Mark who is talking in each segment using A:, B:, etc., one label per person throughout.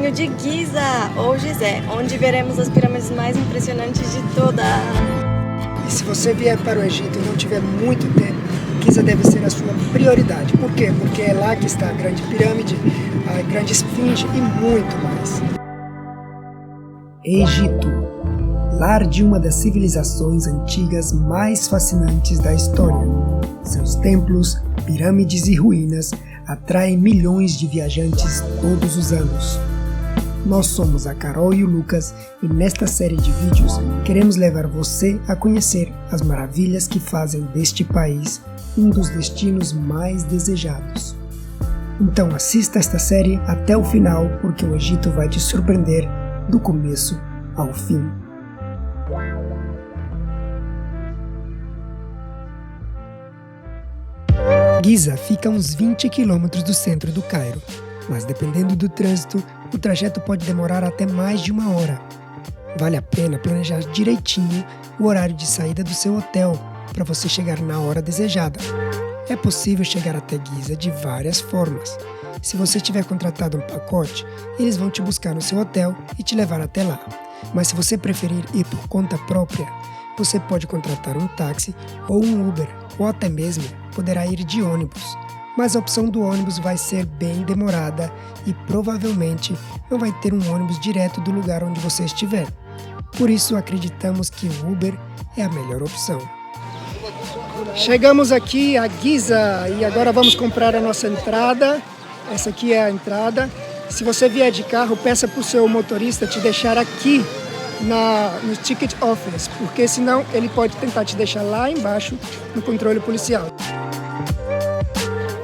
A: caminho de Giza, ou Gizé, onde veremos as pirâmides mais impressionantes de todas.
B: E se você vier para o Egito e não tiver muito tempo, Giza deve ser a sua prioridade. Por quê? Porque é lá que está a Grande Pirâmide, a Grande Esfinge e muito mais. Egito, lar de uma das civilizações antigas mais fascinantes da história. Seus templos, pirâmides e ruínas atraem milhões de viajantes todos os anos. Nós somos a Carol e o Lucas e nesta série de vídeos queremos levar você a conhecer as maravilhas que fazem deste país um dos destinos mais desejados. Então assista esta série até o final porque o Egito vai te surpreender do começo ao fim. Giza fica a uns 20 quilômetros do centro do Cairo, mas dependendo do trânsito, o trajeto pode demorar até mais de 1 hora. Vale a pena planejar direitinho o horário de saída do seu hotel para você chegar na hora desejada. É possível chegar até Giza de várias formas. Se você tiver contratado um pacote, eles vão te buscar no seu hotel e te levar até lá. Mas se você preferir ir por conta própria, você pode contratar um táxi ou um Uber, ou até mesmo poderá ir de ônibus. Mas a opção do ônibus vai ser bem demorada e provavelmente não vai ter um ônibus direto do lugar onde você estiver. Por isso acreditamos que o Uber é a melhor opção. Chegamos aqui a Giza e agora vamos comprar a nossa entrada. Essa aqui é a entrada. Se você vier de carro, peça para o seu motorista te deixar aqui no Ticket Office, porque senão ele pode tentar te deixar lá embaixo no controle policial.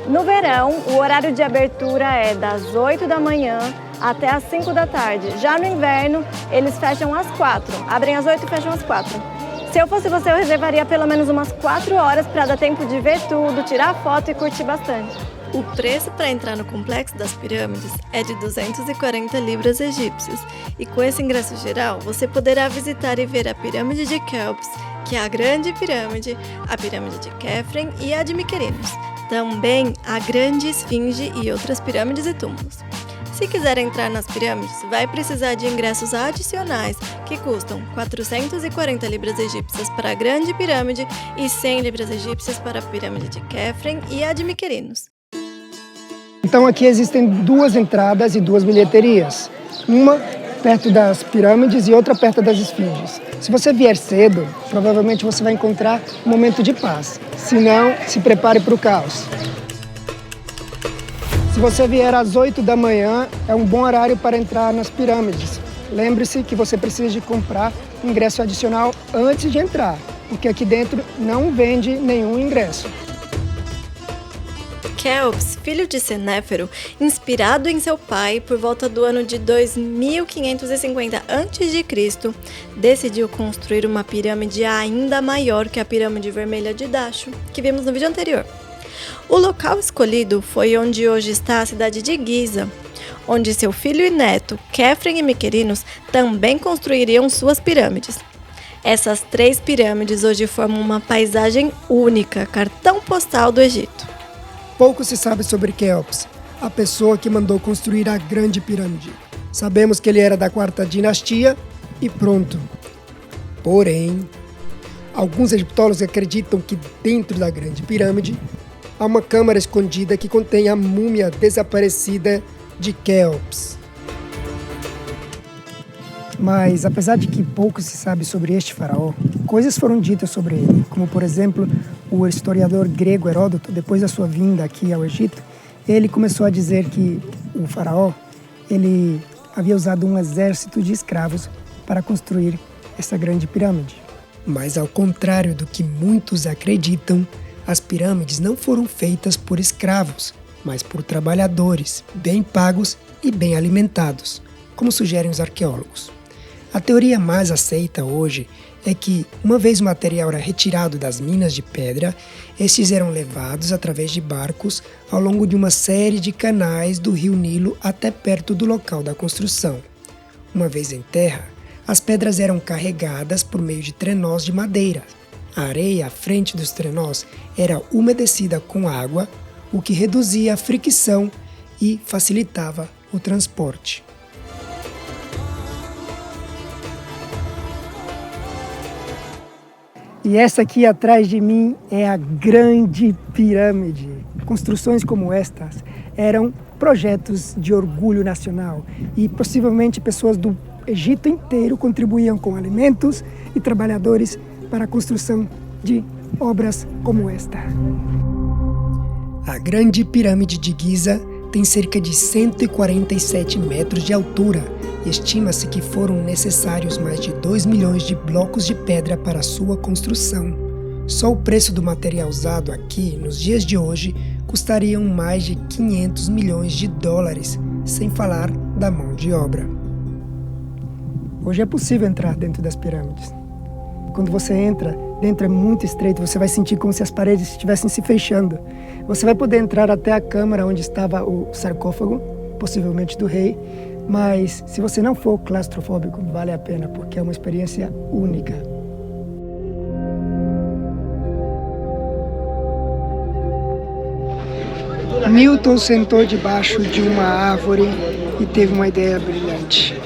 A: No verão, o horário de abertura é das 8 da manhã até as 5 da tarde. Já no inverno, eles fecham às 4. Abrem às 8 e fecham às 4. Se eu fosse você, eu reservaria pelo menos umas 4 horas para dar tempo de ver tudo, tirar foto e curtir bastante. O preço para entrar no Complexo das Pirâmides é de 240 libras egípcias. E com esse ingresso geral, você poderá visitar e ver a Pirâmide de Quéops, que é a Grande Pirâmide, a Pirâmide de Khafre e a de Mykonos. Também a Grande Esfinge e outras pirâmides e túmulos. Se quiser entrar nas pirâmides, vai precisar de ingressos adicionais, que custam 440 libras egípcias para a Grande Pirâmide e 100 libras egípcias para a Pirâmide de Khafre e a de Mykonos.
B: Então aqui existem 2 entradas e 2 bilheterias. Uma perto das pirâmides e outra perto das esfinges. Se você vier cedo, provavelmente você vai encontrar um momento de paz. Se não, se prepare para o caos. Se você vier às 8 da manhã, é um bom horário para entrar nas pirâmides. Lembre-se que você precisa de comprar ingresso adicional antes de entrar, porque aqui dentro não vende nenhum ingresso.
A: Quéops, filho de Senéfero, inspirado em seu pai por volta do ano de 2550 a.C., decidiu construir uma pirâmide ainda maior que a Pirâmide Vermelha de Dachau, que vimos no vídeo anterior. O local escolhido foi onde hoje está a cidade de Giza, onde seu filho e neto, Khafre e Mykonos, também construiriam suas pirâmides. Essas 3 pirâmides hoje formam uma paisagem única, cartão postal do Egito.
B: Pouco se sabe sobre Quéops, a pessoa que mandou construir a Grande Pirâmide. Sabemos que ele era da 4ª dinastia e pronto. Porém, alguns egiptólogos acreditam que dentro da Grande Pirâmide há uma câmara escondida que contém a múmia desaparecida de Quéops. Mas, apesar de que pouco se sabe sobre este faraó, coisas foram ditas sobre ele, como, por exemplo, o historiador grego Heródoto, depois da sua vinda aqui ao Egito, ele começou a dizer que o faraó ele havia usado um exército de escravos para construir essa grande pirâmide. Mas, ao contrário do que muitos acreditam, as pirâmides não foram feitas por escravos, mas por trabalhadores, bem pagos e bem alimentados, como sugerem os arqueólogos. A teoria mais aceita hoje é que, uma vez o material era retirado das minas de pedra, estes eram levados através de barcos ao longo de uma série de canais do rio Nilo até perto do local da construção. Uma vez em terra, as pedras eram carregadas por meio de trenós de madeira. A areia à frente dos trenós era umedecida com água, o que reduzia a fricção e facilitava o transporte. E essa aqui atrás de mim é a Grande Pirâmide. Construções como estas eram projetos de orgulho nacional e possivelmente pessoas do Egito inteiro contribuíam com alimentos e trabalhadores para a construção de obras como esta. A Grande Pirâmide de Giza tem cerca de 147 metros de altura e estima-se que foram necessários mais de 2 milhões de blocos de pedra para sua construção. Só o preço do material usado aqui, nos dias de hoje, custariam mais de 500 milhões de dólares, sem falar da mão de obra. Hoje é possível entrar dentro das pirâmides. Quando você entra, dentro é muito estreito, você vai sentir como se as paredes estivessem se fechando. Você vai poder entrar até a câmara onde estava o sarcófago, possivelmente do rei, mas se você não for claustrofóbico, vale a pena, porque é uma experiência única. Newton sentou debaixo de uma árvore e teve uma ideia brilhante.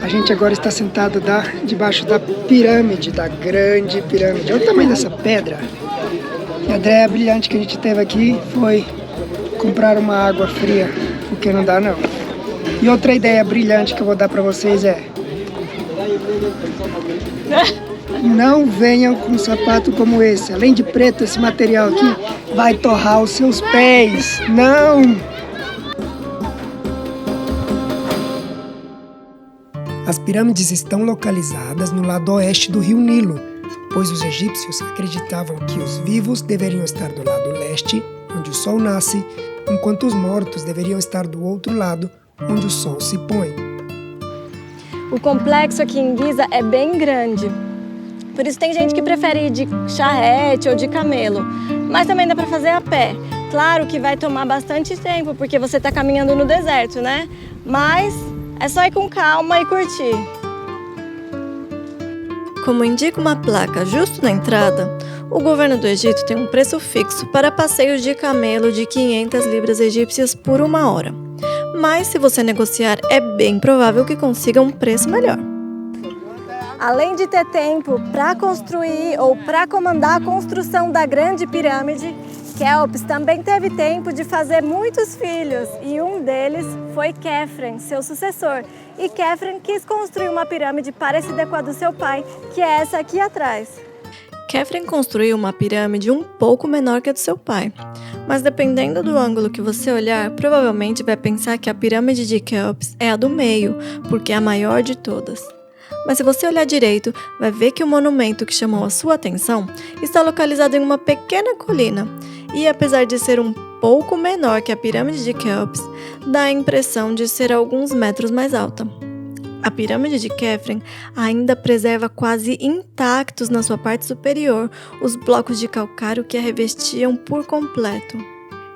B: A gente agora está sentado debaixo da pirâmide, da Grande Pirâmide. Olha o tamanho dessa pedra. E a ideia brilhante que a gente teve aqui foi comprar uma água fria, porque não dá não. E outra ideia brilhante que eu vou dar para vocês é: não venham com um sapato como esse. Além de preto, esse material aqui vai torrar os seus pés. Não! As pirâmides estão localizadas no lado oeste do rio Nilo, pois os egípcios acreditavam que os vivos deveriam estar do lado leste, onde o sol nasce, enquanto os mortos deveriam estar do outro lado, onde o sol se põe.
A: O complexo aqui em Giza é bem grande, por isso tem gente que prefere ir de charrete ou de camelo, mas também dá para fazer a pé. Claro que vai tomar bastante tempo, porque você está caminhando no deserto, né? Mas é só ir com calma e curtir. Como indica uma placa justo na entrada, o governo do Egito tem um preço fixo para passeios de camelo de 500 libras egípcias por 1 hora. Mas se você negociar, é bem provável que consiga um preço melhor. Além de ter tempo para construir ou para comandar a construção da Grande Pirâmide, Quéops também teve tempo de fazer muitos filhos e um deles foi Quefren, seu sucessor. E Quefren quis construir uma pirâmide parecida com a do seu pai, que é essa aqui atrás. Quefren construiu uma pirâmide um pouco menor que a do seu pai, mas dependendo do ângulo que você olhar, provavelmente vai pensar que a pirâmide de Quéops é a do meio, porque é a maior de todas. Mas se você olhar direito, vai ver que o monumento que chamou a sua atenção está localizado em uma pequena colina. E apesar de ser um pouco menor que a pirâmide de Quéops, dá a impressão de ser alguns metros mais alta. A pirâmide de Quefren ainda preserva quase intactos na sua parte superior os blocos de calcário que a revestiam por completo.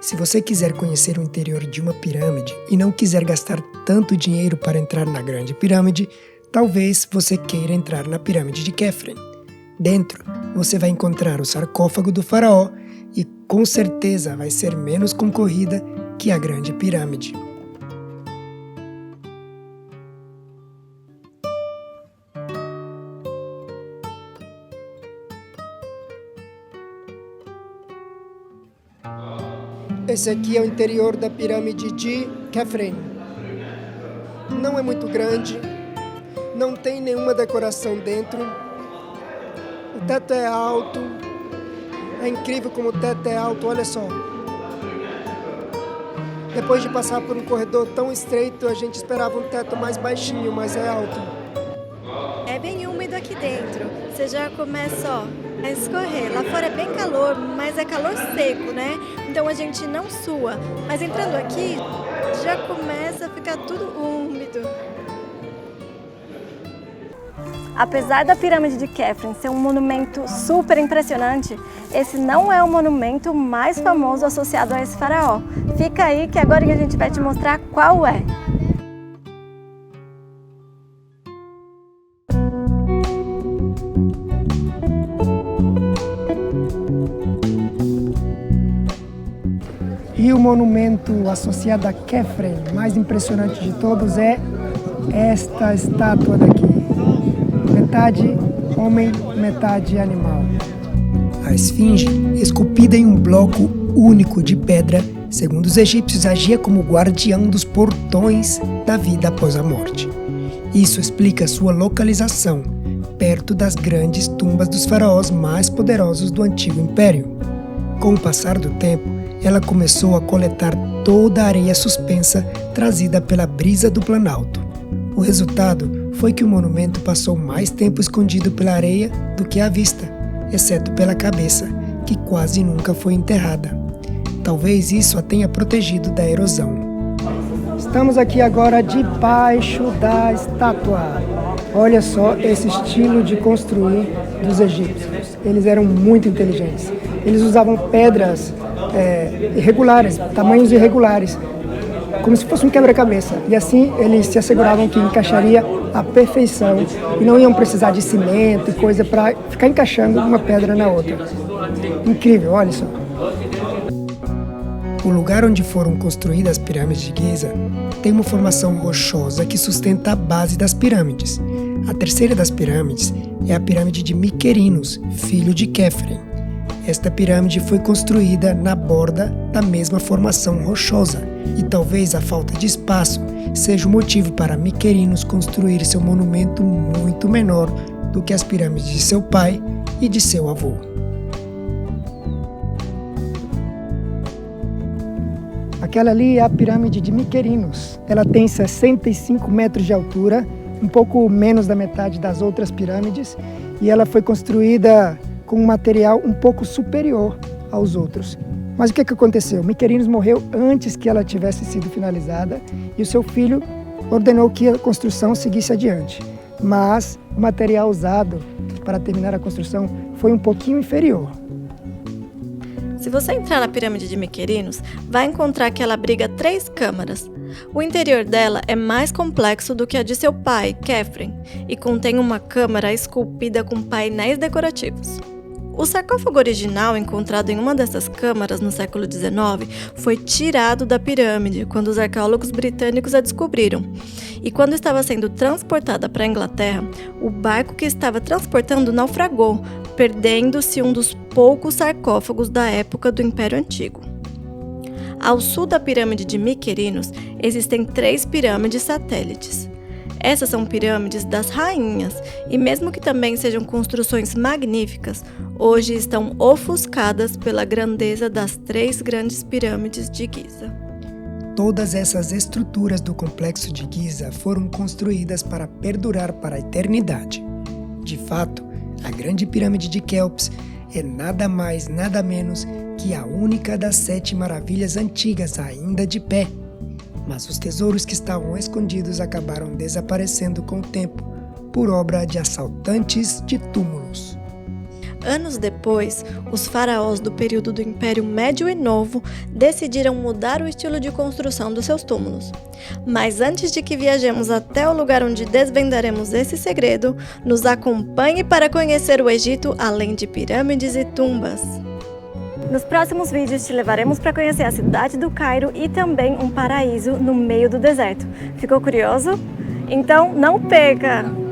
B: Se você quiser conhecer o interior de uma pirâmide e não quiser gastar tanto dinheiro para entrar na Grande Pirâmide, talvez você queira entrar na pirâmide de Quefren. Dentro, você vai encontrar o sarcófago do faraó e com certeza vai ser menos concorrida que a Grande Pirâmide. Esse aqui é o interior da pirâmide de Quefren. Não é muito grande, não tem nenhuma decoração dentro. O teto é alto. É incrível como o teto é alto, olha só. Depois de passar por um corredor tão estreito, a gente esperava um teto mais baixinho, mas é alto.
A: É bem úmido aqui dentro. Você já começa, a escorrer. Lá fora é bem calor, mas é calor seco, né? Então a gente não sua. Mas entrando aqui, já começa a ficar tudo úmido. Apesar da pirâmide de Quefren ser um monumento super impressionante, esse não é o monumento mais famoso associado a esse faraó. Fica aí que agora a gente vai te mostrar qual é.
B: E o monumento associado a Quefren, mais impressionante de todos, é esta estátua daqui. Metade homem, metade animal. A esfinge, esculpida em um bloco único de pedra, segundo os egípcios, agia como guardião dos portões da vida após a morte. Isso explica sua localização, perto das grandes tumbas dos faraós mais poderosos do Antigo Império. Com o passar do tempo, ela começou a coletar toda a areia suspensa trazida pela brisa do Planalto. O resultado foi que o monumento passou mais tempo escondido pela areia do que à vista, exceto pela cabeça, que quase nunca foi enterrada. Talvez isso a tenha protegido da erosão. Estamos aqui agora debaixo da estátua. Olha só esse estilo de construir dos egípcios. Eles eram muito inteligentes. Eles usavam pedras irregulares, tamanhos irregulares, como se fosse um quebra-cabeça. E assim eles se asseguravam que encaixaria à perfeição e não iam precisar de cimento e coisa para ficar encaixando uma pedra na outra. Incrível, olha só. O lugar onde foram construídas as pirâmides de Giza tem uma formação rochosa que sustenta a base das pirâmides. A terceira das pirâmides é a pirâmide de Miquerinos, filho de Quefren. Esta pirâmide foi construída na borda da mesma formação rochosa, e talvez a falta de espaço seja o motivo para Miquerinos construir seu monumento muito menor do que as pirâmides de seu pai e de seu avô. Aquela ali é a pirâmide de Miquerinos. Ela tem 65 metros de altura, um pouco menos da metade das outras pirâmides, e ela foi construída com um material um pouco superior aos outros. Mas o que aconteceu? Miquerinos morreu antes que ela tivesse sido finalizada e o seu filho ordenou que a construção seguisse adiante. Mas o material usado para terminar a construção foi um pouquinho inferior.
A: Se você entrar na pirâmide de Miquerinos, vai encontrar que ela abriga 3 câmaras. O interior dela é mais complexo do que a de seu pai, Quefren, e contém uma câmara esculpida com painéis decorativos. O sarcófago original encontrado em uma dessas câmaras no século XIX foi tirado da pirâmide quando os arqueólogos britânicos a descobriram. E quando estava sendo transportada para a Inglaterra, o barco que estava transportando naufragou, perdendo-se um dos poucos sarcófagos da época do Império Antigo. Ao sul da pirâmide de Miquerinos, existem 3 pirâmides satélites. Essas são pirâmides das rainhas e, mesmo que também sejam construções magníficas, hoje estão ofuscadas pela grandeza das 3 grandes pirâmides de Giza.
B: Todas essas estruturas do complexo de Giza foram construídas para perdurar para a eternidade. De fato, a grande pirâmide de Quéops é nada mais, nada menos que a única das 7 maravilhas antigas ainda de pé. Mas os tesouros que estavam escondidos acabaram desaparecendo com o tempo, por obra de assaltantes de túmulos.
A: Anos depois, os faraós do período do Império Médio e Novo decidiram mudar o estilo de construção dos seus túmulos. Mas antes de que viajemos até o lugar onde desvendaremos esse segredo, nos acompanhe para conhecer o Egito além de pirâmides e tumbas. Nos próximos vídeos te levaremos para conhecer a cidade do Cairo e também um paraíso no meio do deserto. Ficou curioso? Então não perca!